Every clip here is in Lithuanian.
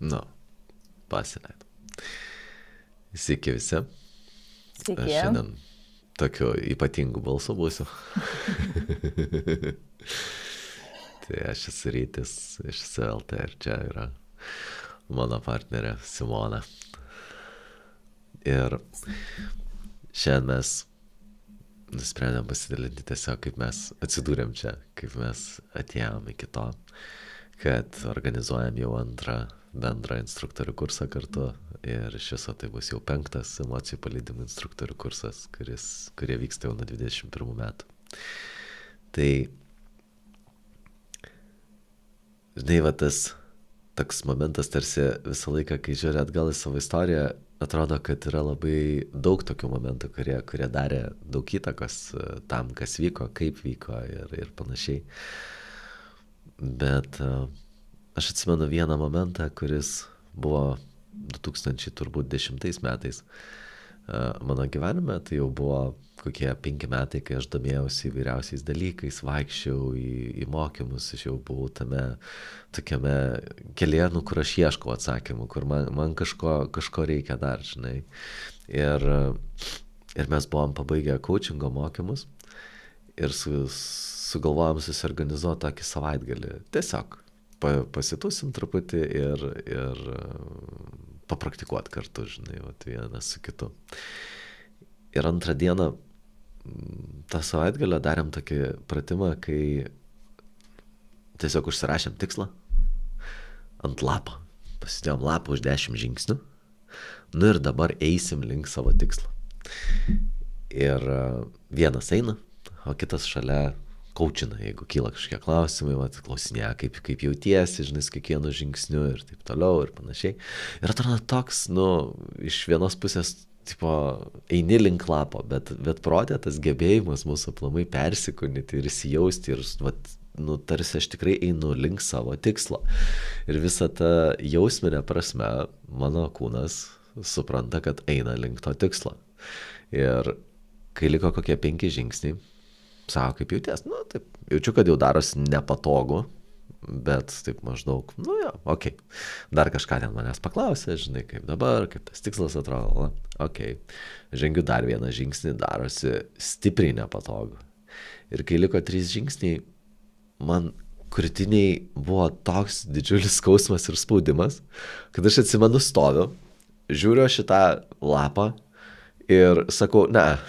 Nu, pasileidom. Sveiki visi. Sveiki. Aš šiandien tokiu ypatingu balsu būsiu. Tai aš esu Rytis iš SLT ir čia yra mano partnerė Simona. Ir šiandien mes nusprendėm pasidalinti tiesiog, kaip mes atsidūrėm čia, kaip mes atėjom iki to, kad organizuojam jau antrą bendrą instruktorių kursą kartu ir iš viso tai bus jau 5. emocijų paleidimų instruktorių kursas, kurie vyksta jau nuo 21 metų. Tai, žinai, va tas toks momentas tarsi visą laiką, kai žiūri atgal į savo istoriją, atrodo, kad yra labai daug tokių momentų, kurie darė daug įtakos tam, kas vyko, kaip vyko ir panašiai. Bet aš atsimenu vieną momentą, kuris buvo 2010 metais mano gyvenime, tai jau buvo kokie 5 metai, kai aš domėjausi įvairiausiais dalykais, vaikščiau į mokymus, aš jau buvau tokiame kelyje, kur aš ieškau atsakymų, kur man kažko reikia dar, žinai. Ir mes buvom pabaigę coachingo mokymus ir sugalvojom susiorganizuoti tokį savaitgalį. Tiesiog pasitusim truputį ir papraktikuoti kartu, žinai, vienas su kitu. Ir antrą dieną tą savaitgalį darėm tokį pratimą, kai tiesiog užsirašėm tikslą ant lapo. Pasidėjom lapą už 10 žingsnių. Nu ir dabar eisim link savo tikslo. Ir vienas eina, o kitas šalia kaučina, jeigu kyla kažkokie klausimai, klausinėja, kaip jautiesi, žinai, su kiekvienu žingsniu ir taip toliau ir panašiai. Ir atrodo toks, iš vienos pusės, tipo, eini link lapo, bet protė tas gebėjimas mūsų aplamai persikūnyti ir įsijausti ir, tarsi aš tikrai einu link savo tikslo. Ir visą tą jausminę prasme mano kūnas supranta, kad eina link to tikslo. Ir kai liko kokie 5 žingsniai, sako, kaip jauties, taip, jaučiu, kad jau darosi nepatogu, bet taip maždaug, okei. Dar kažką ten manęs paklausė, žinai, kaip dabar, kaip tas tikslas atrodo, okei. Žengiu dar vieną žingsnį, darosi stipriai nepatogu. Ir kai liko 3 žingsniai, man krūtiniai buvo toks didžiulis skausmas ir spaudimas, kad aš atsimenu stoviu, žiūriu šitą lapą ir sakau, ne,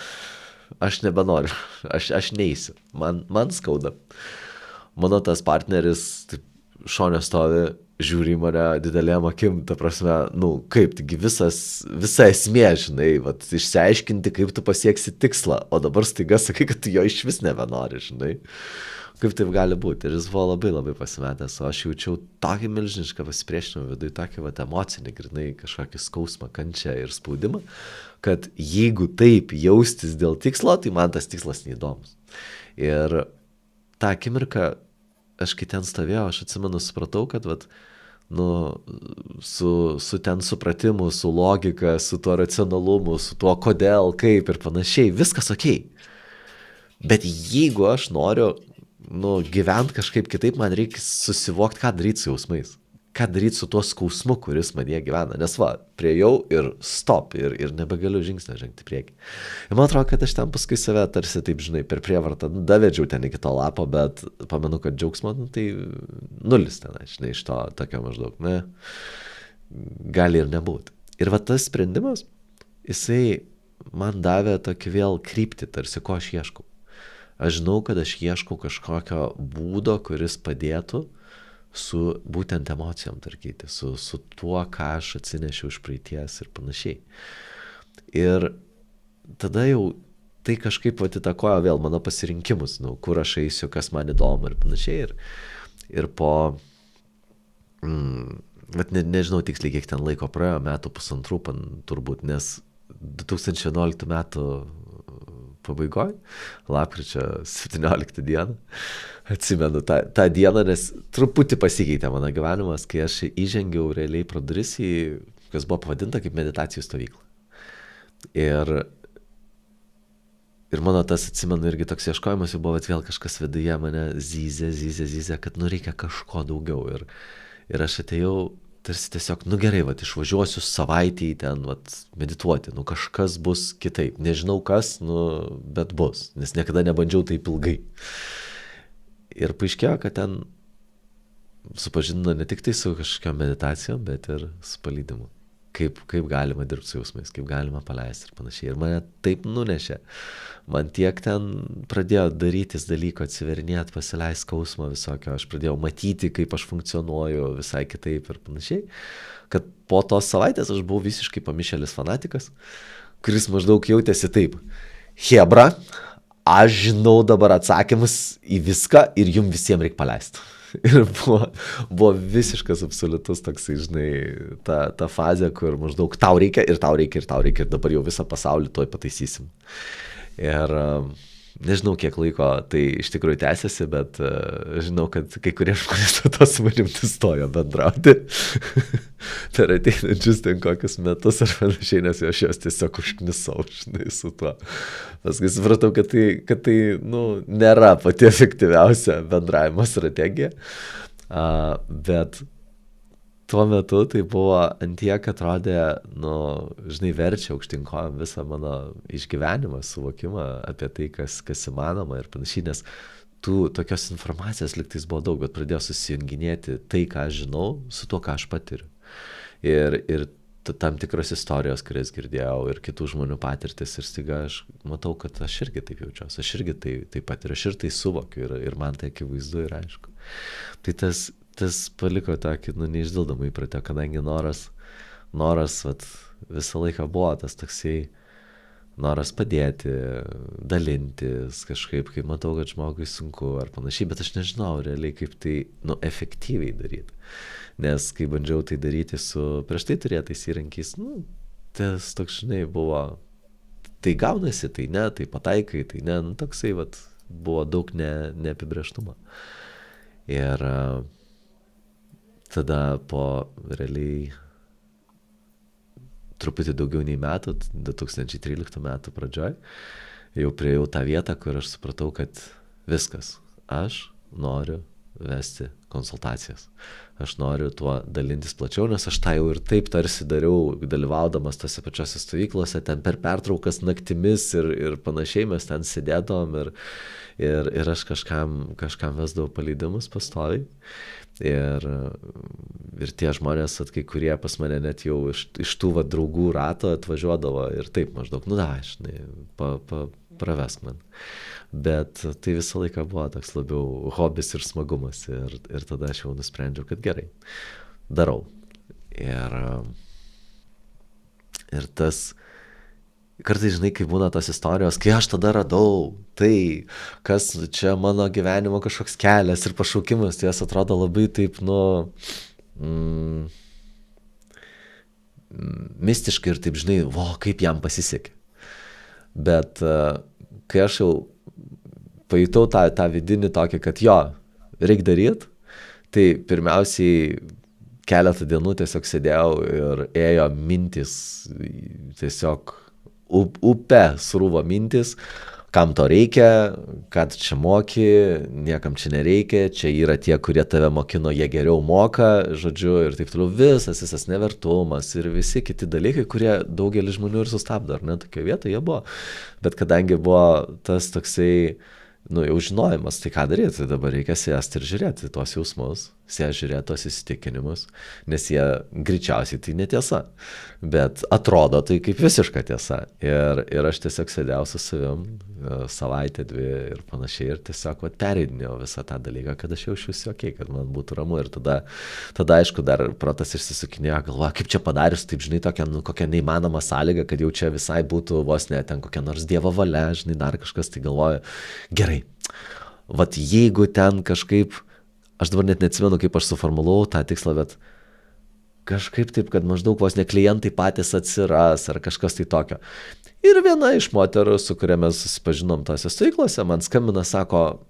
aš nebenoriu, aš neisiu, man skauda. Mano tas partneris taip, šone stovi, žiūri į mane didelėm akim, ta prasme, kaip, taigi visa esmė, žinai, išsiaiškinti, kaip tu pasieksi tikslą, o dabar staiga sakai, kad tu jo iš vis nebenori, žinai. Kaip taip gali būti. Ir jis buvo labai labai pasimetęs, o aš jaučiau tokį milžinišką pasipriešinimą viduje, tokį emocinį, grynai kažkokį skausmą, kančią ir spaudimą, kad jeigu taip jaustis dėl tikslo, tai man tas tikslas neįdomus. Ir tą akimirką, aš kai ten stovėjau, aš atsimenu, supratau, kad su ten supratimu, su logika, su tuo racionalumu, su tuo kodėl, kaip ir panašiai, viskas okei. Bet jeigu aš noriu gyventi kažkaip kitaip, man reikia susivokti, ką daryti su jausmais. Ką daryti su tuo skausmu, kuris manyje gyvena. Nes priejau ir stop, ir nebegaliu žingsnio žengti priekį. Ir man atrodo, kad aš ten paskui save tarsi taip, žinai, per prievartą davedžiau ten iki to lapo, bet pamenu, kad džiaugsmo, tai nulis ten, žinai, iš to tokio maždaug, gali ir nebūti. Ir tas sprendimas, jisai man davė tokį vėl kryptį, tarsi ko aš ieškau. Aš žinau, kad aš ieškau kažkokio būdo, kuris padėtų su būtent emocijom tvarkyti, su tuo, ką aš atsinešiau iš praeities ir panašiai. Ir tada jau tai kažkaip įtakojo vėl mano pasirinkimus, kur aš eisiu, kas man įdomu ir panašiai. Ir po, nežinau tiksliai, kiek ten laiko praėjo, metų pusantrų turbūt, nes 2011 metų pabaigoj, lapkričio 17 dieną, atsimenu tą dieną, nes truputį pasikeitė mano gyvenimas, kai aš įžengiau realiai pro duris į, kas buvo pavadinta kaip meditacijų stovykla. Ir mano tas, atsimenu, irgi toks ieškojimas jau buvo, vėl kažkas viduje mane zyzė, kad reikia kažko daugiau. Ir aš atėjau tarsi tiesiog, nu gerai, vat išvažiuosiu savaitį ten, vat medituoti, nu kažkas bus kitaip, nežinau kas, nu, bet bus, nes niekada nebandžiau taip ilgai. Ir paaiškėjo, kad ten supažindino ne tik tai su kažkokiam meditacijom, bet ir su palydimu. Kaip galima dirbti su jausmais, kaip galima paleisti ir panašiai. Ir mane taip nunešė. Man tiek ten pradėjo darytis dalyko, atsiverinėti, pasileisti skausmą visokio. Aš pradėjau matyti, kaip aš funkcionuoju visai kitaip ir panašiai. Kad po tos savaitės aš buvau visiškai pamišėlis fanatikas, kuris maždaug jautėsi taip. Hebra, aš žinau dabar atsakymus į viską ir jums visiems reikia paleisti. Ir buvo visiškas absoliutus toksai, žinai, ta fazė, kur maždaug tau reikia ir tau reikia ir tau reikia ir dabar jau visą pasaulį toj pataisysim. Ir nežinau, kiek laiko tai iš tikrųjų tęsiasi, bet žinau, kad kai kurie žmonės to su manim stojo bendrauti per ateinančius ten kokius metus ar panašiai, nes aš jos tiesiog užknisau, žinai, su tuo. Paskui supratau, kad tai nu, nėra pati efektyviausia bendravimo strategija, bet tuo metu tai buvo antiek atrodė, nu, žinai, verčia aukštinkojam visą mano išgyvenimą, suvokimą apie tai, kas įmanoma ir panašiai, nes tų tokios informacijos liktais buvo daug, bet pradėjo susijunginėti tai, ką aš žinau, su tuo, ką aš patiriu. Ir tam tikros istorijos, kurias girdėjau ir kitų žmonių patirtis ir staiga aš matau, kad aš irgi taip jaučiuosi, aš irgi tai patiriu, aš ir tai suvokiu ir man tai akivaizdu ir aišku. Tai tas paliko tokį, nu, neišdildomą įpratę, kadangi noras vat, visą laiką buvo tas toksai noras padėti, dalintis kažkaip, kai matau, kad žmogui sunku ar panašiai, bet aš nežinau realiai, kaip tai, nu, efektyviai daryti. Nes kai bandžiau tai daryti su prieš tai turėtais įrankiais, nu, tas toks, žinai, buvo, tai gaunasi, tai ne, tai pataikai, tai ne, nu, toksai, vat, buvo daug neapibrėžtumo. Ir tada po realiai truputį daugiau nei metų, 2013 metų pradžioj, jau priejau tą vietą, kur aš supratau, kad viskas, aš noriu vesti konsultacijas. Aš noriu tuo dalintis plačiau, nes aš tą jau ir taip tarsi dariau, dalyvaudamas tose pačiose stovyklose, ten per pertraukas naktimis ir panašiai mes ten sėdėdavom ir aš kažkam vesdavau paleidimus pastoviai. Ir tie žmonės, kai kurie pas mane net jau iš tų draugų rato atvažiuodavo ir taip maždaug, nu davai, žinai, pravesk man. Bet tai visą laiką buvo toks labiau hobis ir smagumas ir tada aš jau nusprendžiau, kad gerai, darau. Ir tas, kartais, žinai, kai būna tos istorijos, kai aš tada radau tai, kas čia mano gyvenimo kažkoks kelias ir pašaukimas, tai jas atrodo labai taip, nu, mistiškai ir taip, žinai, kaip jam pasisekė. Bet kai aš jau pajutau tą vidinį tokį, kad jo, reikia daryti, tai pirmiausiai keletą dienų tiesiog sėdėjau ir ėjo mintis, tiesiog upe srūvo mintis, kam to reikia, kad čia moki, niekam čia nereikia, čia yra tie, kurie tave mokino, jie geriau moka, žodžiu, ir taip toliau, visas nevertumas ir visi kiti dalykai, kurie daugelis žmonių ir sustabdo, ar ne, tokioje vietoje jie buvo. Bet kadangi buvo tas toksai, nu, jau žinojimas, tai ką daryti, tai dabar reikia sėsti ir žiūrėti tuos jausmus, žiūrėti tuos įsitikinimus, nes jie greičiausiai tai netiesa, bet atrodo tai kaip visiška tiesa. Ir aš tiesiog sėdėjau su savim savaitę, dvi ir panašiai ir tiesiog pereidinėjau visą tą dalyką, kad aš jaučiuosi okei, kad man būtų ramu ir tada aišku, dar protas išsisukinėjo, galvoja, kaip čia padarius, taip, žinai, tokia, nu, kokia neįmanoma sąlyga, kad jau čia visai būtų vos ne ten kokia nors dievo valia, žinai, dar kažkas, tai galvoja, gerai, vat jeigu ten kažkaip, aš dabar net neatsimenu, kaip aš suformulavau tą tikslą, bet kažkaip taip, kad maždaug vos ne klientai patys atsiras ar kažkas tai tokio. Ir viena iš moterų, su kuria mes susipažinom tose stovyklose, man skambina, sako,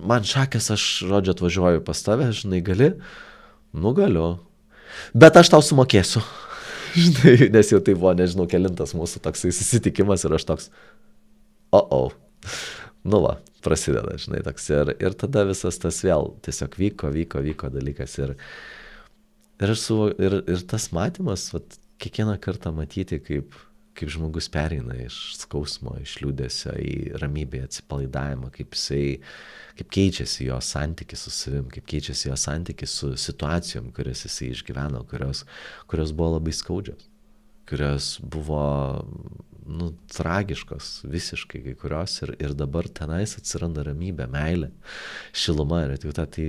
man šakės, aš, žodžiu, atvažiuoju pas tave, žinai, gali? Nu, galiu. Bet aš tau sumokėsiu. Žinai, nes jau tai buvo, nežinau, kelintas mūsų toksai susitikimas ir aš toks, nu va, prasideda, žinai, toks ir tada visas tas vėl tiesiog vyko dalykas ir tas matymas, vat, kiekvieną kartą matyti, kaip žmogus pereina iš skausmo, iš liūdesio į ramybę, atsipalaidavimą, kaip keičiasi jo santykis su savim, kaip keičiasi jo santykis su situacijom, kurias jisai išgyveno, kurios buvo labai skaudžios, kurios buvo, nu, tragiškos visiškai kai kurios ir dabar tenais atsiranda ramybė, meilė, šiluma ir atjauta. Tai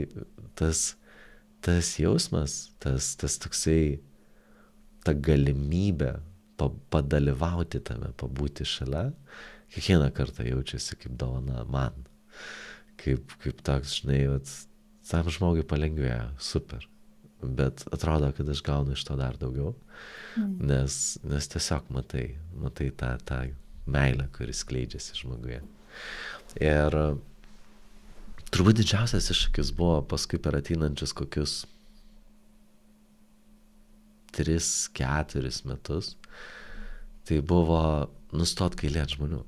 tas jausmas, tas toksai, ta galimybė padalyvauti tame, pabūti šalia, kiekvieną kartą jaučiasi kaip dovana man. Kaip toks, žinai, tam žmogui palengvėja, super. Bet atrodo, kad aš gaunu iš to dar daugiau, nes tiesiog matai tą meilę, kuris skleidžiasi žmoguje. Ir turbūt didžiausias iššūkis buvo paskui per ateinančius kokius 3-4 metus, tai buvo nustot gailėt žmonių.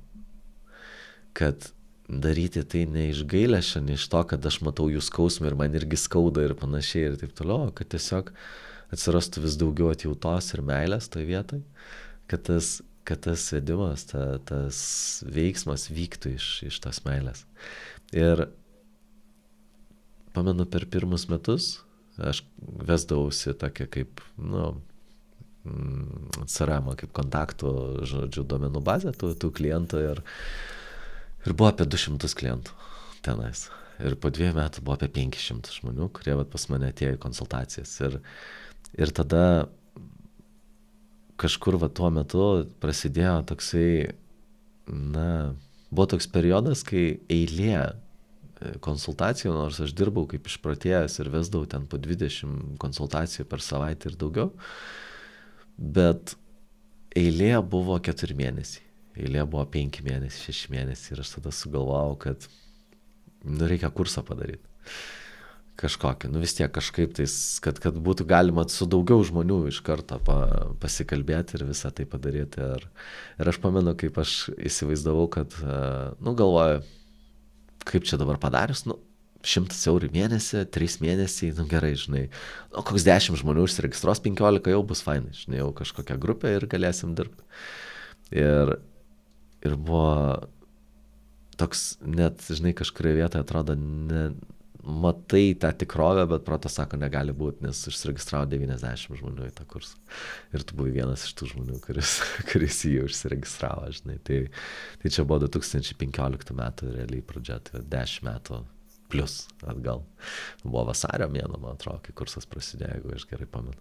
Kad daryti tai ne iš gailesčio, ne iš to, kad aš matau jų skausmą ir man irgi skauda ir panašiai ir taip toliau, kad tiesiog atsirastų vis daugiau atjautos ir meilės toje vietoje, kad tas vedimas, tas veiksmas vyktų iš tos meilės. Ir pamenu, per pirmus metus aš vesdavausi tokią kaip, CRM, kaip kontaktų, žodžiu, duomenų bazę tų klientų ir buvo apie 200 klientų tenais. Ir po 2 metų buvo apie 500 žmonių, kurie pas mane atėjo į konsultacijas. Ir tada kažkur tuo metu prasidėjo toksai, buvo toks periodas, kai eilė konsultacijų, nors aš dirbau kaip išprotėjęs ir vesdavau ten po 20 konsultacijų per savaitę ir daugiau, bet eilė buvo 4 mėnesiai, eilė buvo 5 mėnesiai, 6 mėnesiai ir aš tada sugalvojau, kad reikia kursą padaryti. Kažkokį, vis tiek kažkaip tais, kad būtų galima su daugiau žmonių iš karto pasikalbėti ir visą tai padaryti. Ir aš pamenu, kaip aš įsivaizdavau, kad, galvoju, kaip čia dabar padarius, 100 eurų į mėnesį, 3 mėnesiai, gerai, žinai, koks 10 žmonių užsiregistruos, 15 jau bus fainai, žinai, jau kažkokią grupę ir galėsim dirbti. Ir buvo toks, net, žinai, kažkurioje vietoje atrodo, matai tą tikrovę, bet protas sako, negali būti, nes užsiregistravo 90 žmonių į tą kursą. Ir tu buvai vienas iš tų žmonių, kuris jį užsiregistravo, žinai. Tai čia buvo 2015 metų realiai pradžia, tai 10 metų plus atgal. Buvo vasario mėnuo, man atrodo, kai kursas prasidėjo, jeigu aš gerai pamenu.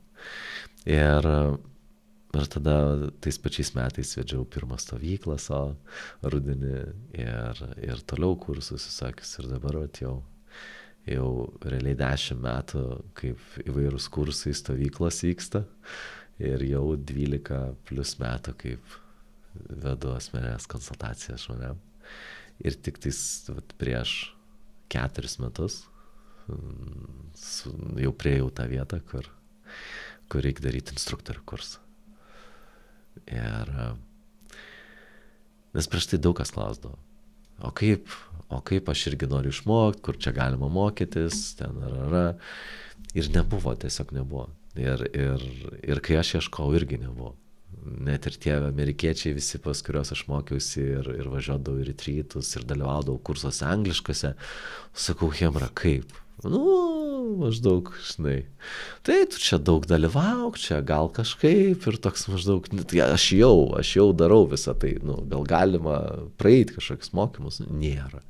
Ir tada tais pačiais metais vedžiau pirmą stovyklą savo rudenį ir toliau kursus visokius. Ir dabar jau realiai 10 metų, kaip įvairūs kursai, stovyklos vyksta ir jau 12 plus metų, kaip vedu asmenines konsultacijas žmonėm. Ir tik tais prieš 4 metus jau priejau tą vietą, kur reikia daryti instruktorių kursą. Nes prieš tai daug kas klausdavo, o kaip aš irgi noriu išmokti, kur čia galima mokytis, ten ir nebuvo, tiesiog nebuvo. Ir kai aš ieškau, irgi nebuvo. Net ir tie amerikiečiai visi, pas kuriuos aš mokiausi ir važiuodavau į retrytus ir dalyvaudavau kursuose angliškose, sakau, chebra, kaip? Maždaug, žinai, tai tu čia daug dalyvauk, čia gal kažkaip ir toks maždaug, aš jau darau visą tai, gal galima praeiti kažkokius mokymus, nėra.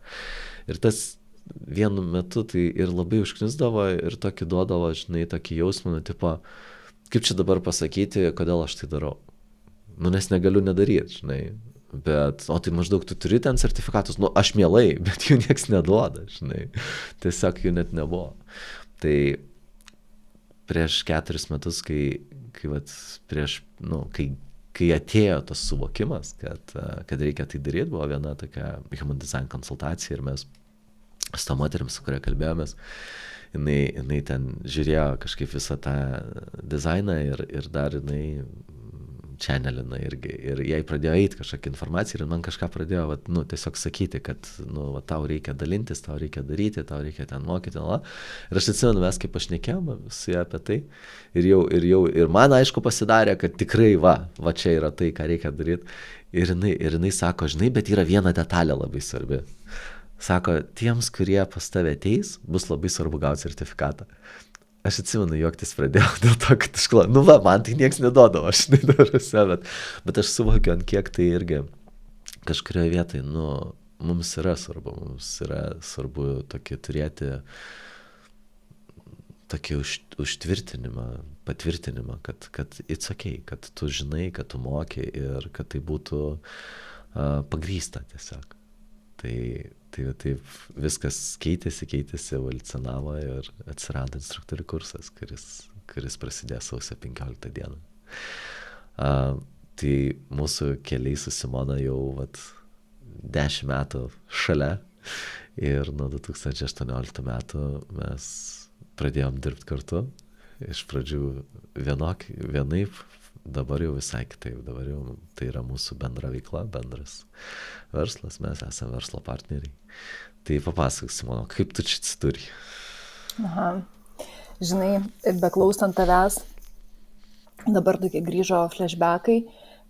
Ir tas vienu metu tai ir labai užknisdavo ir tokį duodavo, žinai, tokį jausmą, tipo, kaip čia dabar pasakyti, kodėl aš tai darau. Nes negaliu nedaryti, žinai. Bet, tai maždaug tu turi ten sertifikatus, aš mielai, bet jų nieks neduoda, žinai. Tiesiog jų net nebuvo. Tai prieš 4 metus, kai atėjo tas suvokimas, kad reikia tai daryti, buvo viena tokia human design konsultacija ir mes su tą moterim, su kuria kalbėjomės, jinai ten žiūrėjo kažkaip visą tą dizainą ir dar jinai čenelina irgi. Ir jai pradėjo eiti kažkokia informacija ir man kažką pradėjo, tiesiog sakyti, kad, tau reikia dalintis, tau reikia daryti, tau reikia ten mokyti. Ir aš atsimenu, mes kaip pašnekėjome su ją apie tai. Ir man aišku pasidarė, kad tikrai va čia yra tai, ką reikia daryti. Ir jinai sako, žinai, bet yra viena detalė labai svarbi. Sako, tiems, kurie pas tave ateis, bus labai svarbu gauti sertifikatą. Aš atsimenu, juoktis pradėjau dėl to, kad aš galvoju, man tai nieks neduodavo, aš nedaruose, bet aš suvokiu, ant kiek tai irgi kažkurioje vietoje, mums yra svarbu tokį turėti tokį užtvirtinimą, patvirtinimą, kad it's okay, kad tu žinai, kad tu moki ir kad tai būtų pagrįsta tiesiog. Tai taip viskas keitėsi, evoliucionavo ir atsirado instruktorių kursas, kuris prasidėjo sausio 15 dieną. Tai mūsų keliai su Simona jau 10 metų šalia ir nuo 2018 metų mes pradėjom dirbti kartu. Iš pradžių vienaip, dabar jau visai kitaip, dabar jau tai yra mūsų bendra veikla, bendras verslas, mes esame verslo partneriai. Tai papasakok, Simona, kaip tu čia atsidūrei? Žinai, beklausant tavęs, dabar tokie grįžo flashbackai,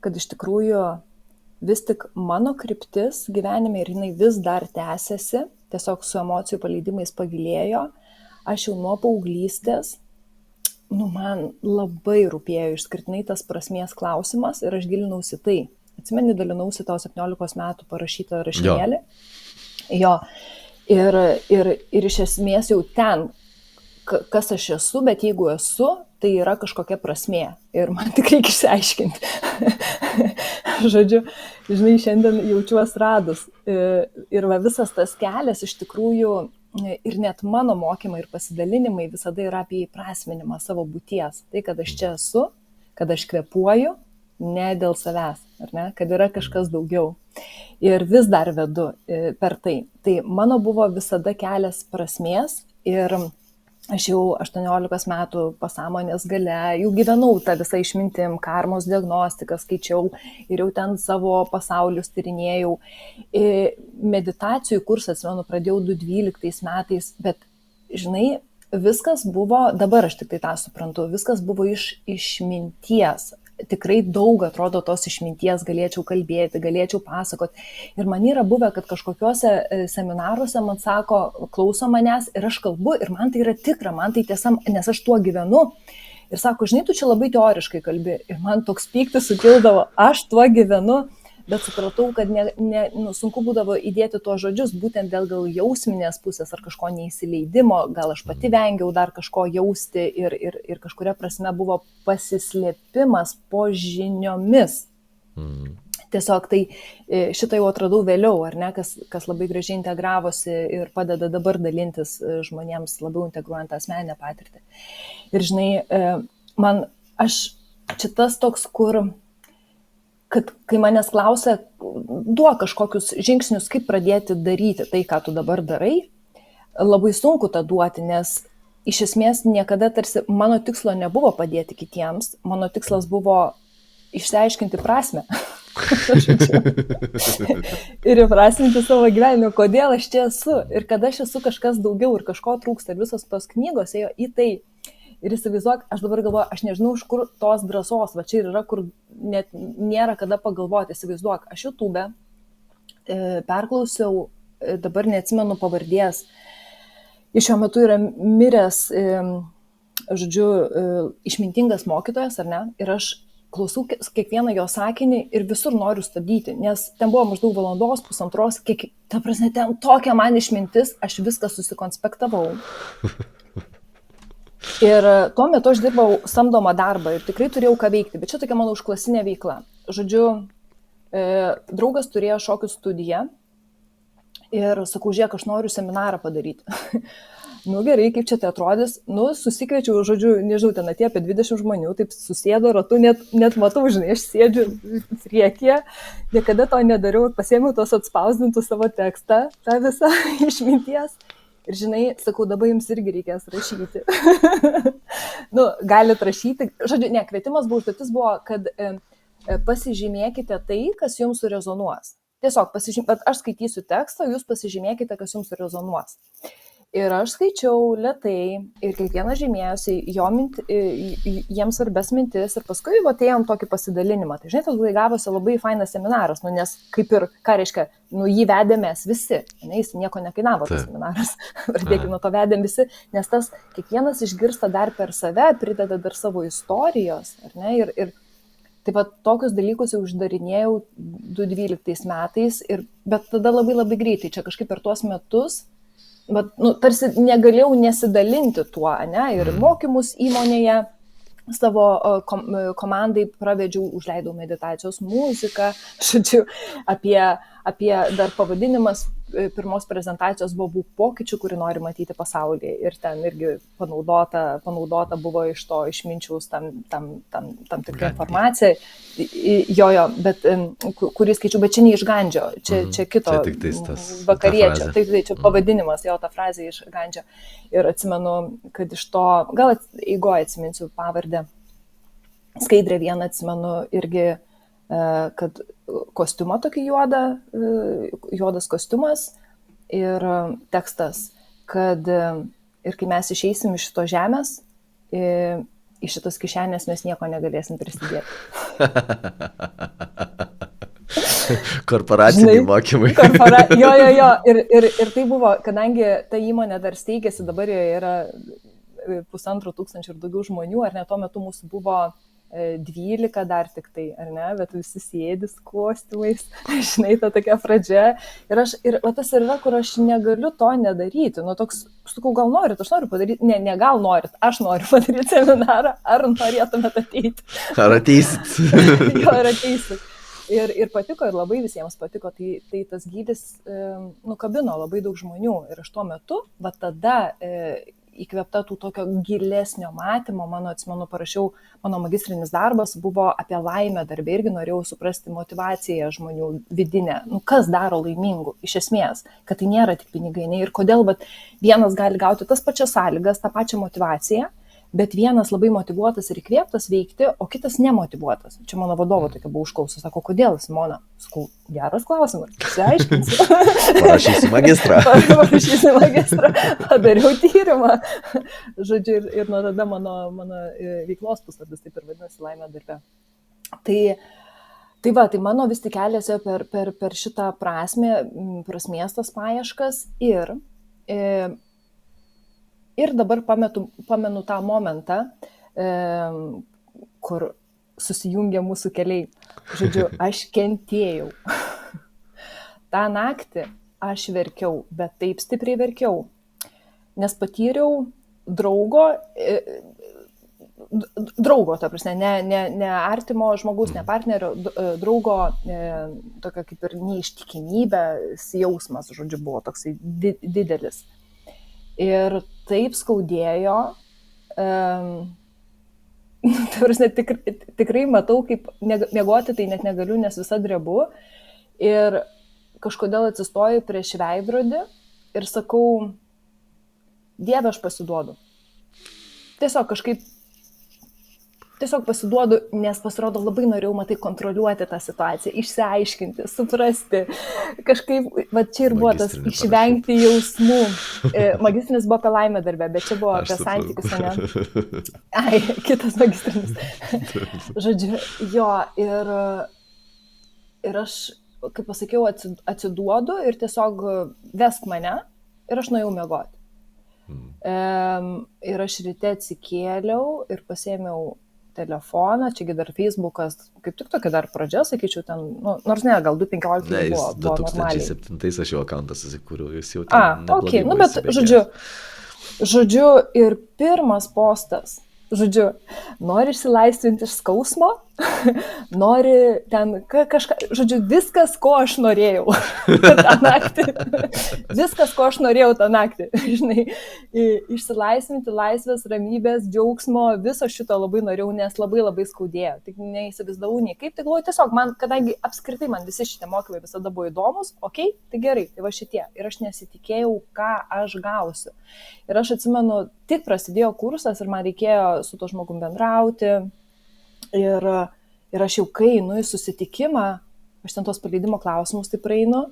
kad iš tikrųjų vis tik mano kryptis gyvenime ir jinai vis dar tęsiasi, tiesiog su emocijų paleidimais pagilėjo. Aš jau nuo paauglystės, man labai rūpėjo išskirtinai tas prasmės klausimas ir aš gilinausi tai. Atsimeni, dalinausi tau 17 metų parašytą rašinėlį. Jo. Ir iš esmės jau ten, kas aš esu, bet jeigu esu, tai yra kažkokia prasmė. Ir man tik reikia išsiaiškinti. Žodžiu, žinai, šiandien jaučiuos radus. Ir visas tas kelias iš tikrųjų, ir net mano mokymai ir pasidalinimai visada yra apie įprasminimą savo būties. Tai, kad aš čia esu, kad aš kvėpuoju, ne dėl savęs, ar ne? Kad yra kažkas daugiau. Ir vis dar vedu per tai. Tai mano buvo visada kelias prasmės ir aš jau 18 metų pasąmonės gale, jau gyvenau tą visą išmintim, karmos diagnostiką skaičiau ir jau ten savo pasaulius tyrinėjau. Meditacijų kursas, pradėjau 2012 metais, bet, žinai, viskas buvo, dabar aš tik tai tą suprantu, viskas buvo iš išminties. Tikrai daug, atrodo, tos išminties galėčiau kalbėti, galėčiau pasakoti. Ir man yra buvę, kad kažkokiuose seminaruose man sako, klauso manęs ir aš kalbu ir man tai yra tikra, man tai tiesa, nes aš tuo gyvenu. Ir sako, žinai, tu čia labai teoriškai kalbi. Ir man toks pyktis sukildavo, aš tuo gyvenu, bet supratau, kad sunku būdavo įdėti tuos žodžius, būtent dėl gal jausminės pusės ar kažko neįsileidimo, gal aš pati vengiau dar kažko jausti ir kažkuria prasme buvo pasislėpimas po žiniomis. Tiesiog tai šitą jau atradau vėliau, ar ne, kas labai gražiai integravosi ir padeda dabar dalintis žmonėms, labiau integruojant asmeninę patirtį. Ir žinai, aš šitas toks, kad kai manęs klausia, duok kažkokius žingsnius, kaip pradėti daryti tai, ką tu dabar darai, labai sunku tą duoti, nes iš esmės niekada tarsi mano tikslo nebuvo padėti kitiems, mano tikslas buvo išsiaiškinti prasmę. Ir įprasminti savo gyvenimą, kodėl aš čia esu ir kad aš esu kažkas daugiau ir kažko trūksta. Ir visos tos knygos ėjo į tai. Ir įsivaizduok, aš dabar galvoju, aš nežinau, iš kur tos drąsos, va čia ir yra, kur net nėra kada pagalvoti. Įsivaizduok, aš YouTube perklausiau, dabar neatsimenu pavardės, iš šiuo metu yra miręs, žodžiu, išmintingas mokytojas, ar ne? Ir aš klausau kiekvieną jo sakinį ir visur noriu stabdyti, nes ten buvo maždaug valandos, pusantros, ta prasme, ten tokia man išmintis, aš viską susikonspektavau. Ir tuo metu aš dirbau samdomą darbą ir tikrai turėjau ką veikti, bet čia tokia mano užklasinė veikla. Žodžiu, draugas turėjo šokių studiją ir sakau, žiūrėk, aš noriu seminarą padaryti. Gerai, kaip čia tai atrodys? Susikviečiau, žodžiu, nežinau, ten atėjo apie 20 žmonių, taip susėdo ratu, net matau, žinai, aš sėdžiu priekyje, niekada to nedariau, pasiėmiau tos atspausdintų savo tekstą, tą visą išminties. Ir žinai, sakau, dabar jums irgi reikės rašyti. Galit rašyti. Žodžiu, kvietimas buvo, užduotis buvo, kad pasižymėkite tai, kas jums surezonuos. Tiesiog aš skaitysiu tekstą, jūs pasižymėkite, kas jums rezonuos. Ir aš skaičiau lėtai ir kiekvienas žymėjosi jiems svarbes mintis ir paskui atėjom tokį pasidalinimą. Tai žinai, tada gavosi labai fainas seminaras, nes kaip ir, ką reiškia, jį vedėm mes visi, jis nieko nekainavo tas seminaras, pradėkime nuo to vedėm visi, nes tas kiekvienas išgirsta dar per save, prideda dar savo istorijos, ar ne, ir taip pat tokius dalykus jau uždarinėjau 2012 metais, bet tada labai labai greitai, čia kažkaip per tuos metus, bet, tarsi negalėjau nesidalinti tuo, ne, ir mokymus įmonėje savo komandai pravedžiau, užleidau meditacijos muziką, žodžiu, apie dar pavadinimas pirmos prezentacijos buvo Būk pokyčių, kurį nori matyti pasaulyje. Ir ten irgi panaudota buvo iš to išminčiaus tam tikra informacija. Jo, bet kurį skaičiu, bet čia ne iš Gandžio, čia kito vakariečio. Tai čia pavadinimas, jo, ta frazė iš Gandžio. Ir atsimenu, kad iš to, gal eigoje atsiminsiu pavardę, Skaidrė vieną atsimenu irgi, kad kostiumą tokį juodas kostiumas ir tekstas, kad ir kai mes išeisim iš šito žemės, iš šitos kišenės mes nieko negalėsim prisidėti. Korporaciniai mokymai. Jo. Ir tai buvo, kadangi ta įmonė dar steigėsi, dabar joje yra 1500 ir daugiau žmonių, ar ne, tuo metu mūsų buvo 12 dar tik tai, ar ne, bet visi sėdis kostiumais, žinai, ta tokia pradžia. Ir tas yra, kur aš negaliu to nedaryti. Toks, sakau, gal norit, aš noriu padaryti, ne gal norit, aš noriu padaryti seminarą, ar norėtumėt ateiti. Ar ateisit? Jo, ar ateisit. Ir patiko, ir labai visiems patiko, tai tas gylis nukabino labai daug žmonių. Ir aš tuo metu, va tada įkvėpta tų tokio gilesnio matymo, atsimenu, parašiau, mano magistrinis darbas buvo apie laimę darbę, irgi norėjau suprasti motivaciją žmonių vidinę, kas daro laimingų, iš esmės, kad tai nėra tik pinigai, ne, ir kodėl, bet vienas gali gauti tas pačias sąlygas, tą pačią motivaciją, bet vienas labai motyvuotas ir įkvėptas veikti, o kitas nemotyvuotas. Čia mano vadovo tokia buvo užklausa, sako, kodėl, Simona? Sakau, geras klausimas, išsiaiškinsiu. Parašysiu magistrą. Padariau tyrimą. Žodžiu, ir nuo tada mano veiklos puslapis taip ir vadinasi Laimė darbe. Tai mano vis tik kelias per šitą prasmės tas paieškas ir dabar pamenu tą momentą, kur susijungia mūsų keliai. Žodžiu, aš kentėjau. tą naktį aš verkiau, bet taip stipriai verkiau, nes patyriau draugo, ta prasme, ne artimo žmogaus, ne partnerio, draugo, tokia kaip ir neištikimybės jausmas, žodžiu, buvo toksai didelis. Ir taip skaudėjo, ta prasme, tikrai matau, kaip miegoti tai net negaliu, nes visa drebu. Ir kažkodėl atsistoju prieš veidrodį ir sakau, Dieve, aš pasiduodu. Tiesiog pasiduodu, nes pasirodo labai norėjau, matai, kontroliuoti tą situaciją, išsiaiškinti, suprasti. Kažkaip, va čia ir buvo tas išvengti jausmų. Magistrinis buvo apie laimę darbę, bet čia buvo apie santykius, ne? Ai, kitas magistrinis. Žodžiu, jo, ir aš, kaip pasakiau, atsiduodu ir tiesiog vesk mane ir aš nuėjau miegoti. Ir aš ryte atsikėliau ir pasėmiau telefoną, čiagi dar Facebookas, kaip tik tokia dar pradžia, sakyčiau, ten, nors ne, gal 2015 buvo normaliai. 2007 aš jau akauntą susikūriau, jūs jau ten neblogai bet, žodžiu, ir pirmas postas, žodžiu, nori išsilaisvinti iš skausmo, nori ten kažką, žodžiu, viskas, ko aš norėjau tą naktį. Viskas, ko aš norėjau tą naktį, žinai, išsilaisvinti, laisvės, ramybės, džiaugsmo, viso šito labai norėjau, nes labai labai skaudėjo. Tik neįsivaizdavau nei kaip, tai galvoju, tiesiog man, kadangi apskritai man visi šitie mokymai visada buvo įdomus, okei, tai gerai, tai va šitie. Ir aš nesitikėjau, ką aš gausiu. Ir aš atsimenu, tik prasidėjo kursas ir man reikėjo su to žmogum bendrauti. Ir Ir aš jau kai einu į susitikimą, aš ten tos paleidimo klausimus taip praeinu,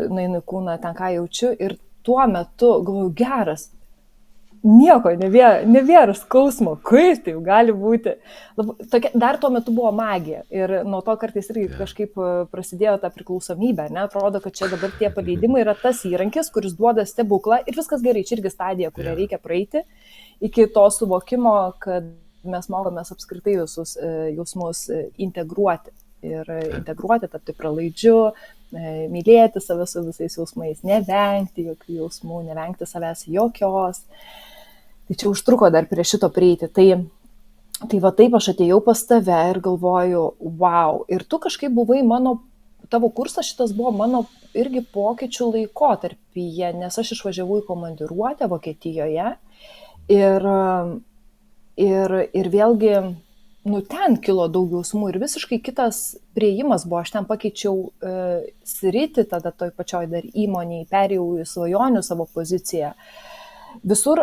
nueinu į kūną, ten ką jaučiu ir tuo metu galvoju, geras, nieko, nebėra skausmo, kaip tai gali būti. Dar tuo metu buvo magija ir nuo to kartais irgi kažkaip prasidėjo ta priklausomybė, ne? Atrodo, kad čia dabar tie paleidimai yra tas įrankis, kuris duoda stebuklą ir viskas gerai, čia irgi stadija, kurią reikia praeiti iki to suvokimo, kad mes mokomės apskritai visus jausmus integruoti ir integruoti, tapti pralaidžiu, mylėti save su visais jausmais, nevengti jokių jausmų, nevengti savęs jokios. Tai čia užtruko dar prie šito prieiti. Tai va taip aš atėjau pas tave ir galvoju, wow, ir tu kažkaip buvai tavo kursas šitas buvo mano irgi pokyčių laikotarpyje, nes aš išvažiavau į komandiruotę Vokietijoje ir vėlgi, ten kilo daug jausmų ir visiškai kitas priėjimas buvo, aš ten pakeičiau sritį, tada toj pačioj dar įmonėj, perėjau į svajonių savo poziciją. Visur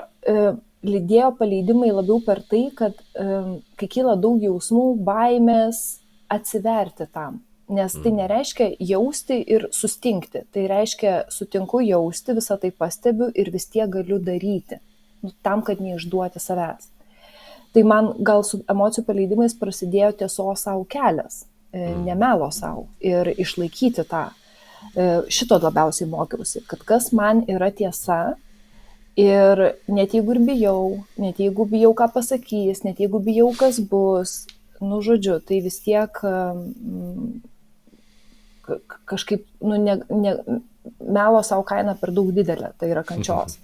lydėjo paleidimai labiau per tai, kad kai kyla daug jausmų, baimės, atsiverti tam. Nes tai nereiškia jausti ir sustingti. Tai reiškia sutinku jausti, visą tai pastebiu ir vis tiek galiu daryti. Tam, kad neišduoti savęs. Tai man gal su emocijų paleidimais prasidėjo tiesos savo kelias, nemelo savo ir išlaikyti tą. Šito labiausiai mokiausi, kad kas man yra tiesa ir net jeigu ir bijau, net jeigu bijau, ką pasakys, net jeigu bijau, kas bus, žodžiu, tai vis tiek kažkaip, melo savo kaina per daug didelė, tai yra kančios.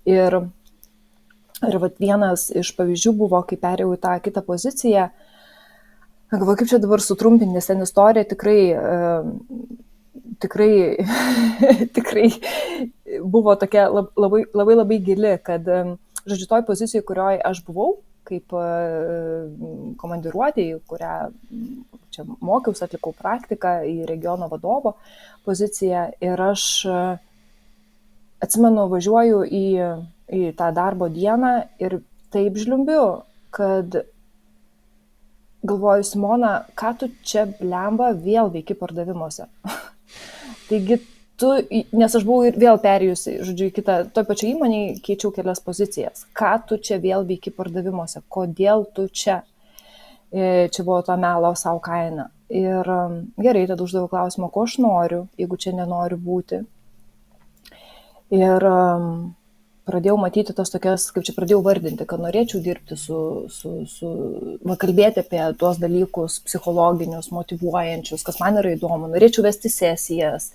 Ir vat vienas iš pavyzdžių buvo, kai perėjau į tą kitą poziciją, galvoju, kaip čia dabar sutrumpinti, nes ten istorija tikrai buvo tokia labai gili, kad, žodžiu, toj pozicijoje, kurioje aš buvau, kaip komandiruotėje, kurią čia mokiausi, atlikau praktiką į regiono vadovo poziciją ir aš atsimenu, važiuoju į tą darbo dieną ir taip žliumbiu, kad galvoju, Simona, ką tu čia blemba vėl veiki pardavimuose. Taigi nes aš buvau ir vėl perėjusi, žodžiu, į kitą, toj pačioj įmonėj keičiau kelias pozicijas. Ką tu čia vėl veiki pardavimuose? Kodėl tu čia? Čia buvo to melo savo kaina. Ir gerai, tada uždaviau klausimą, ko aš noriu, jeigu čia nenoriu būti. Ir pradėjau matyti tos tokias, kaip čia pradėjau vardinti, kad norėčiau dirbti kalbėti apie tuos dalykus psichologinius, motyvuojančius, kas man yra įdomu, norėčiau vesti sesijas,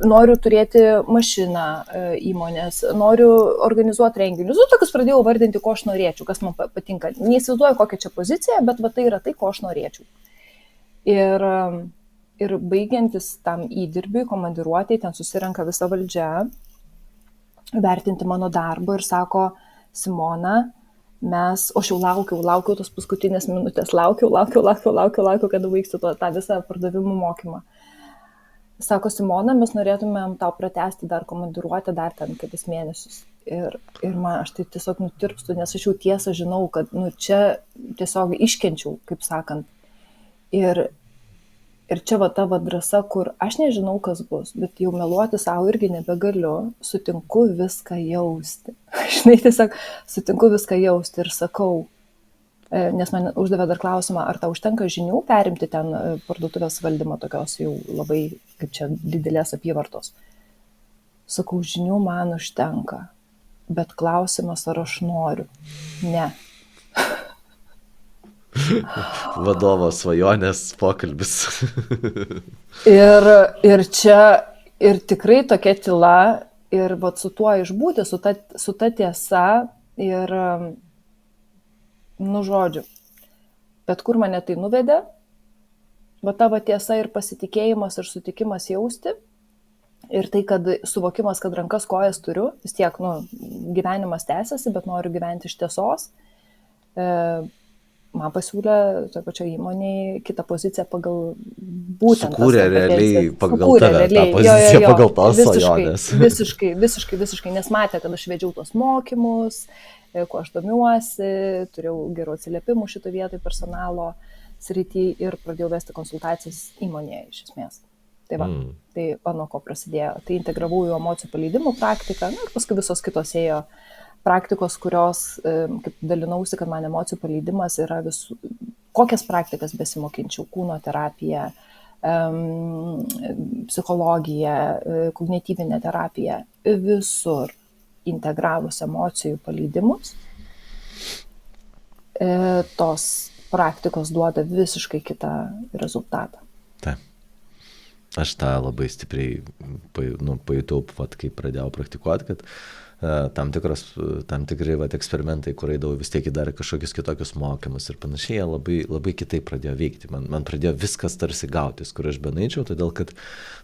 noriu turėti mašiną įmonės, noriu organizuoti renginius, tokius pradėjau vardinti, ko aš norėčiau, kas man patinka. Neįsivaizduoju, kokia čia pozicija, bet tai yra tai, ko aš norėčiau. Ir baigiantis tam įdirbiui, komandiruotėj, ten susirenka visa valdžia, vertinti mano darbo ir sako, Simona, o aš jau laukiau tos paskutinės minutės, laukiau, kada baigsiu tą visą pardavimų mokymą. Sako, Simona, mes norėtumėm tau pratęsti dar komandiruotę, dar ten kelis mėnesius. Ir man aš tai tiesiog nutirpstu, nes aš jau tiesą žinau, kad čia tiesiog iškenčiau, kaip sakant. Ir čia va ta drąsa, kur aš nežinau, kas bus, bet jau meluoti savo irgi nebegaliu, sutinku viską jausti. Žinai, tiesiog sutinku viską jausti ir sakau, nes man uždavė dar klausimą, ar tau užtenka žinių perimti ten parduotuvės valdymą tokios jau labai, kaip čia, didelės apyvartos. Sakau, žinių man užtenka, bet klausimas, ar aš noriu. Ne. Vadovo svajonės pokalbis. ir čia, ir tikrai tokia tyla, ir su tuo išbūti, su ta tiesa, ir, žodžiu, bet kur mane tai nuvedė, tavo tiesa ir pasitikėjimas ir sutikimas jausti, ir tai, kad suvokimas, kad rankas kojas turiu, vis tiek, gyvenimas tęsiasi, bet noriu gyventi iš tiesos, man pasiūlė toje pačioje įmonėje kitą poziciją pagal būtent. Sukūrė realiai pagal tave tą poziciją, pagal tos svajonės. Visiškai, nes matė, kad aš vedžiau tos mokymus, kuo aš domiuosi, turėjau gerų atsiliepimų šito vietoj personalo srity ir pradėjau vesti konsultacijas įmonėje iš esmės. Tai va, tai nuo ko prasidėjo. Tai integravau į emocijų paleidimų praktiką, ir paskui visos kitos ėjo praktikos, kurios, kaip dalinausi, kad man emocijų paleidimas yra visų, kokias praktikas besimokinčiau, kūno terapija, psichologija, kognityvinė terapija, visur integravus emocijų paleidimus, tos praktikos duoda visiškai kitą rezultatą. Taip. Aš tą labai stipriai pajutau, kai pradėjau praktikuoti, kad tam tikri eksperimentai, kur eidavau vis tiek dar kažkokius kitokius mokymus ir panašiai, jie labai, labai kitaip pradėjo veikti. Man pradėjo viskas tarsi gautis, kur aš benaičiau, todėl kad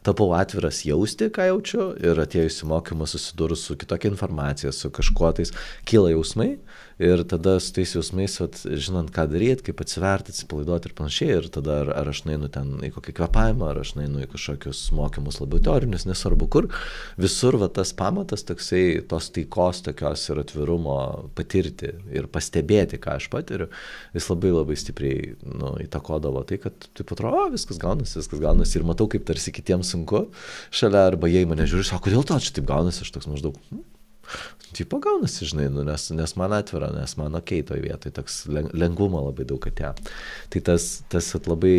tapau atviras jausti, ką jaučiu, ir atėjus į mokymą susidūrus su kitokia informacija, su kažkuo tais kyla jausmai, ir tada su tais jausmais, žinant, ką daryti, kaip atsiverti, atsipalaiduoti ir panašiai, ir tada ar aš nueinu ten į kokį kvėpavimą, ar aš nueinu į kažkokius mokymus labiau teorinius, nesvarbu kur, visur tas pamatas toksai, tos taikos tokios ir atvirumo patirti ir pastebėti, ką aš patiriu, jis labai labai stipriai įtakodavo tai, kad taip atrodo, viskas gaunasi ir matau, kaip tarsi kitiems sunku šalia, arba jie į mane žiūri, sako, kodėl to čia taip gaunasi, aš toks maždaug, taip gaunasi, žinai, nes man atvira, nes man okei toj vietoj, toks lengvumo labai daug atėjo. Tai tas labai,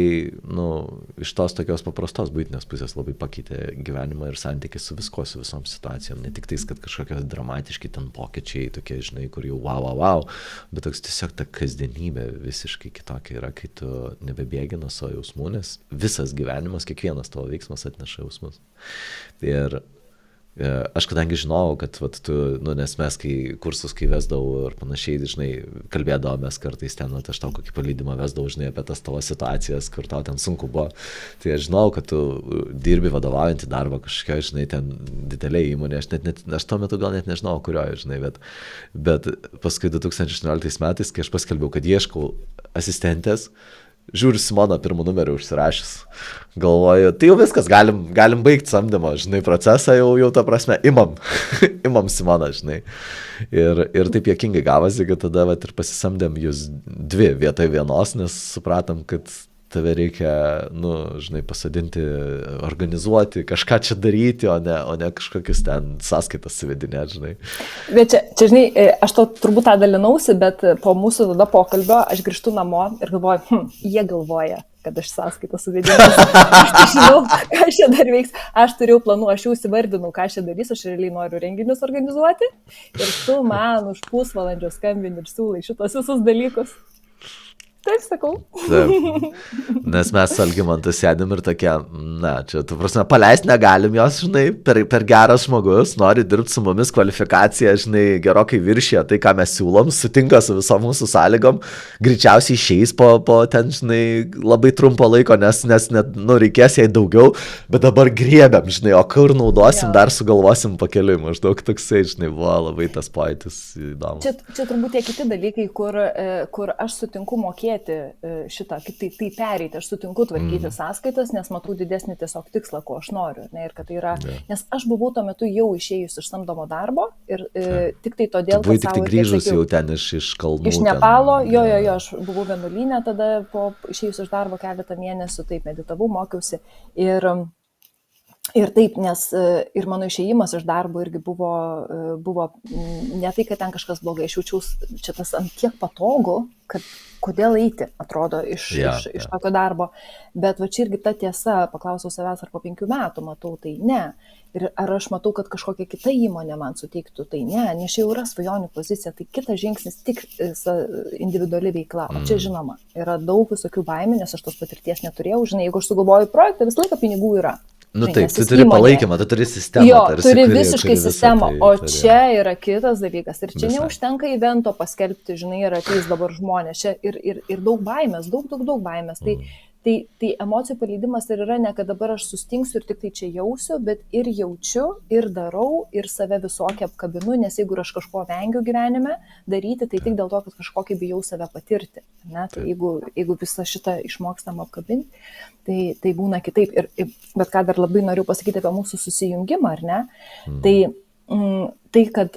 iš tos tokios paprastos buitinės pusės labai pakeitė gyvenimą ir santykį su visko, su visom situacijom. Ne tik tais, kad kažkokie dramatiški ten pokyčiai, tokie, žinai, kur jau wow, bet toks tiesiog ta kasdienybė visiškai kitokia yra, kai tu nebebėgi nuo savo jausmų, nes visas gyvenimas, kiekvienas tavo veiksmas atneša jausmus. Ir aš kadangi žinojau, kad tu, nes mes kursus, kai vesdavau ir panašiai, žinai, kalbėdavomės kartais ten, aš tau kokį paleidimą vesdavau, žinai, apie tas tavo situacijas, kur tau ten sunku buvo. Tai aš žinojau, kad tu dirbi vadovaujantį darbą kažkokio, žinai, ten didelėje įmonėje, aš tuo metu gal net nežinojau, kurioje, žinai, bet paskui 2018 metais, kai aš paskelbiau, kad ieškau asistentės, žiūriu Simoną pirmų numerių užsirašęs, galvoju, tai jau viskas, galim baigti samdymo, žinai, procesą, jau ta prasme, imam Simoną, žinai. Ir taip juokingai gavosi, kad tada ir pasisamdėm jūs dvi vietoj vienos, nes supratom, kad tave reikia, žinai, pasadinti, organizuoti, kažką čia daryti, o ne kažkokius ten sąskaitas suvedinėti, žinai. Bet čia, žinai, aš to turbūt tą dalinausi, bet po mūsų tada pokalbio aš grįžtu namo ir galvoju, jie galvoja, kad aš sąskaitą suvedinėsiu. Aš žinau, ką aš čia dar veiks. Aš turėjau planų, aš jau įsivardinau, ką aš čia darysiu, aš realiai noriu renginius organizuoti. Ir tu man už pusvalandžio skambini ir siūlai šitos visus dalykus. Taip sakau. Taip. Nes mes su Algimantu sėdim ir tokie, čia, tu prasme, paleist negalim jos, žinai, per geras žmogus, nori dirbti su mumis, kvalifikacija, žinai, gerokai viršė tai, ką mes siūlom, sutinka su visom mūsų sąlygom, greičiausiai išeis po ten, žinai, labai trumpo laiko, nes net, reikės jai daugiau, bet dabar griebiam, žinai, o kur naudosim, dar sugalvosim pakeliui, maždaug toksai, žinai, buvo labai tas pojūtis įdomus. Čia turbūt tie kiti dalykai, kur aš sutinku mokėti šitą, kaip tai pereiti, aš sutinku tvarkyti sąskaitas, nes matau didesnį tiesiog tikslą, ko aš noriu. Ne, ir kad tai yra, nes aš buvau tuo metu jau išėjus iš samdomo darbo ir tik tai todėl, kad tik tai grįžus jau ten iš kalnų. Iš Nepalo, jo, aš buvau vienuolyne, tada po išėjus iš darbo keletą mėnesių, taip meditavau, mokiausi ir taip, nes ir mano išėjimas iš darbo irgi buvo ne tai, kad ten kažkas blogai, aš jaučiausi čia tas ant tiek patogu, kad kodėl eiti, atrodo, iš tokio darbo. Bet va čia irgi ta tiesa, paklausiau savęs, ar po 5 metų matau, tai ne. Ir ar aš matau, kad kažkokia kita įmonė man suteiktų, tai ne. Nes čia jau yra svajonių pozicija, tai kitas žingsnis tik individuali veikla. O čia žinoma, yra daug visokių baimių, nes aš tos patirties neturėjau. Žinai, jeigu aš sugalvoju projektą, visą laiką pinigų yra. Taip, tu turi palaikymą, tu turi sistemą. Jo, turi visiškai sistemą, o čia yra kitas dalykas. Ir čia neužtenka evento paskelbti, žinai, ir ateis dabar žmonės. Čia ir daug baimės, daug baimės. Tai emocijų paleidimas ir yra ne, kad dabar aš sustingsiu ir tik tai čia jausiu, bet ir jaučiu, ir darau, ir save visokią apkabinu, nes jeigu aš kažko vengiu gyvenime daryti, tai tik dėl to, kad kažkokį bijau save patirti. Ne? Tai jeigu visą šitą išmokstam apkabinti, tai būna kitaip. Bet ką dar labai noriu pasakyti apie mūsų susijungimą, ar ne? Tai kad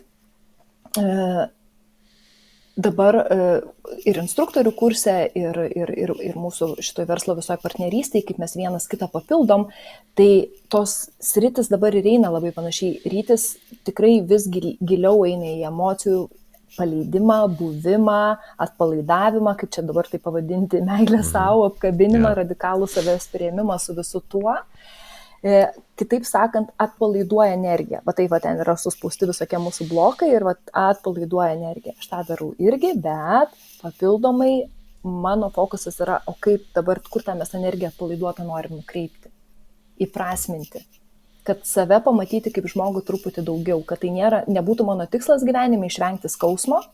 dabar ir instruktorių kurse, ir mūsų šitoj verslo visoje partnerystėje, kaip mes vienas kitą papildom, tai tos sritis dabar ir eina labai panašiai. Rytis tikrai vis giliau eina į emocijų paleidimą, buvimą, atpalaidavimą, kaip čia dabar tai pavadinti, meilę savo, apkabinimą, radikalų savęs priėmimą su visu tuo. Kitaip sakant, atpalaiduoja energiją. Va tai va ten yra suspausti visokie mūsų blokai ir va atpalaiduoja energiją. Aš tą darau irgi, bet papildomai mano fokusas yra, o kaip dabar, kur tą mes energiją atpalaiduotą norim nukreipti, įprasminti, kad save pamatyti kaip žmogų truputį daugiau, kad tai nebūtų mano tikslas gyvenime išvengti skausmo,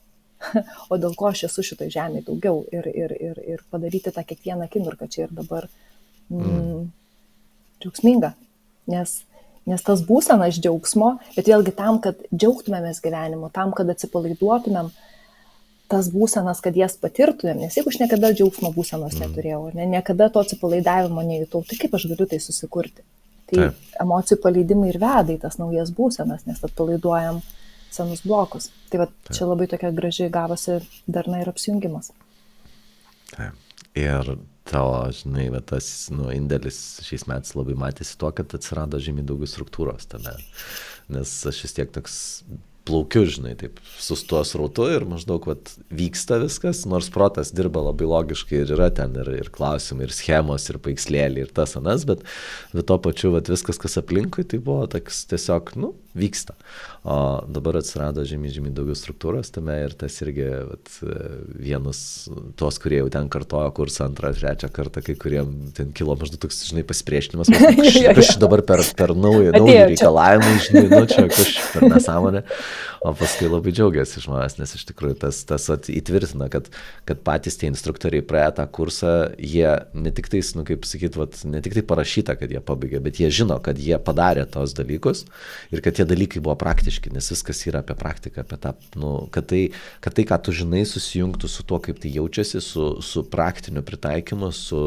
o dėl ko aš esu šitoj žemėje daugiau ir padaryti tą kiekvieną akimirką čia ir dabar. Džiaugsminga, nes tas būsenas džiaugsmo, bet vėlgi tam, kad džiaugtumėmės gyvenimu, tam, kad atsipalaiduotumėm, tas būsenas, kad jas patirtumėm, nes jeigu aš niekada džiaugsmo būsenos neturėjau, niekada to atsipalaidavimo nejutau, tai kaip aš galiu tai susikurti? Tai emocijų paleidimai ir veda į tas naujas būsenas, nes atpalaiduojam senus blokus. Tai va, čia labai tokia gražiai gavosi darna ir apsijungimas. Ir tavo, žinai, tas indėlis šiais metais labai matėsi tuo, kad atsirado žymiai daugiau struktūros tame, nes aš vis tiek toks plaukiu, žinai, taip, su tuo srautu ir maždaug vyksta viskas, nors protas dirba labai logiškai ir yra ten ir klausimai, ir schemos, ir paikslėliai, ir tas anas, bet tuo pačiu viskas, kas aplinkui, tai buvo toks tiesiog, vyksta. O dabar atsirado žymiai daugiau struktūros tame ir tas irgi vienus, tuos, kurie jau ten kartojo kursą antrą, trečią kartą, kai kuriem ten kilo maždaug toks, žinai, pasipriešinimas, kas dabar per naują reikalavimą, žinai, čia kas per nesąmonę. O paskui labai džiaugiasi žmonės, nes iš tikrųjų tas įtvirtina, kad patys tie instruktoriai praėję tą kursą, jie ne tik tais, kaip sakyt, ne tik tai parašyta, kad jie pabaigė, bet jie žino, kad jie padarė tos dalykus ir kad tie dalykai buvo praktiški, nes viskas yra apie praktiką, apie tą, kad tai, ką tu žinai, susijungtų su tuo, kaip tai jaučiasi, su praktiniu pritaikymu, su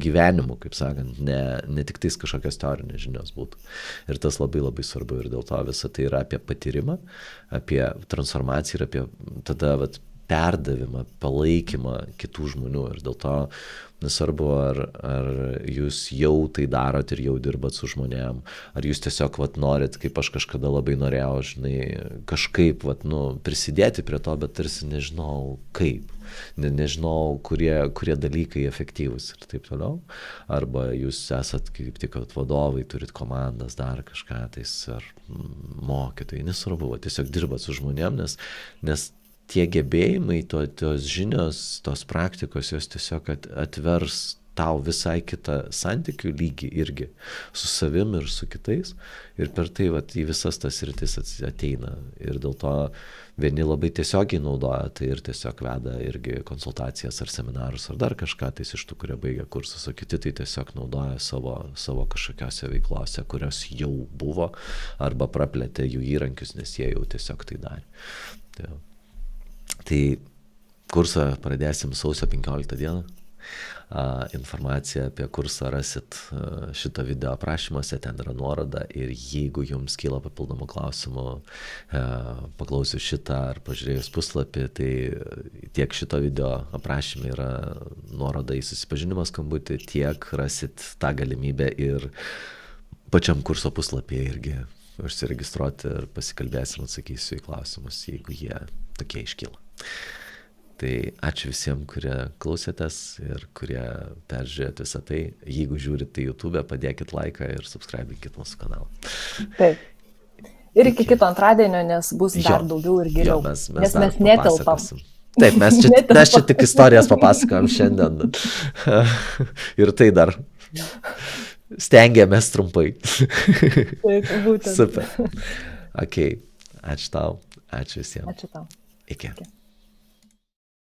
gyvenimu, kaip sakant, ne tik tais kažkokios teorinės žinios būtų. Ir tas labai labai svarbu ir dėl to visą tai yra apie patyrimą, apie transformaciją ir apie tada perdavimą, palaikymą kitų žmonių. Ir dėl to nesvarbu, ar jūs jau tai darot ir jau dirbat su žmonėm, ar jūs tiesiog norit, kaip aš kažkada labai norėjau, žinai, kažkaip prisidėti prie to, bet tarsi nežinau kaip. Nežinau, kurie dalykai efektyvūs ir taip toliau. Arba jūs esat kaip tik vadovai, turit komandas, dar kažką, ar mokytojai, nesvarbu, tiesiog dirbat su žmonėm, nes tie gebėjimai, tos žinios, tos praktikos, jos tiesiog atvers tau visai kitą santykių lygį irgi su savim ir su kitais. Ir per tai į visas tas sritis ateina. Ir dėl to vieni labai tiesiogiai naudoja tai ir tiesiog veda irgi konsultacijas ar seminarus ar dar kažką tais iš tų, kurie baigia kursus, o kiti tai tiesiog naudoja savo kažkokiose veiklose, kurios jau buvo, arba praplėtė jų įrankius, nes jie jau tiesiog tai darė. Tai kursą pradėsim sausio 15 dieną. Informaciją apie kursą rasit šito video aprašymuose, ten yra nuoroda ir jeigu jums kyla papildomų klausimų, paklausius šitą ar pažiūrėjus puslapį, tai tiek šito video aprašyme yra nuoroda į susipažinimo skambutį, tiek rasit tą galimybę ir pačiam kurso puslapyje irgi užsiregistruoti ir pasikalbėsim, atsakysiu į klausimus, jeigu jie tokie iškyla. Tai ačiū visiems, kurie klausėtės ir kurie peržiūrėt visą tai. Jeigu žiūrit tai YouTube, padėkit laiką ir subscribinkit mūsų kanalą. Taip. Ir iki kito antradienio, nes bus dar daugiau ir giliau. Nes mes netelpam. Taip, mes čia tik istorijas papasakojom šiandien. Ir tai dar stengiamės trumpai. Taip, būtent. Super. Ok. Ačiū tau. Ačiū visiems. Ačiū tau. Iki.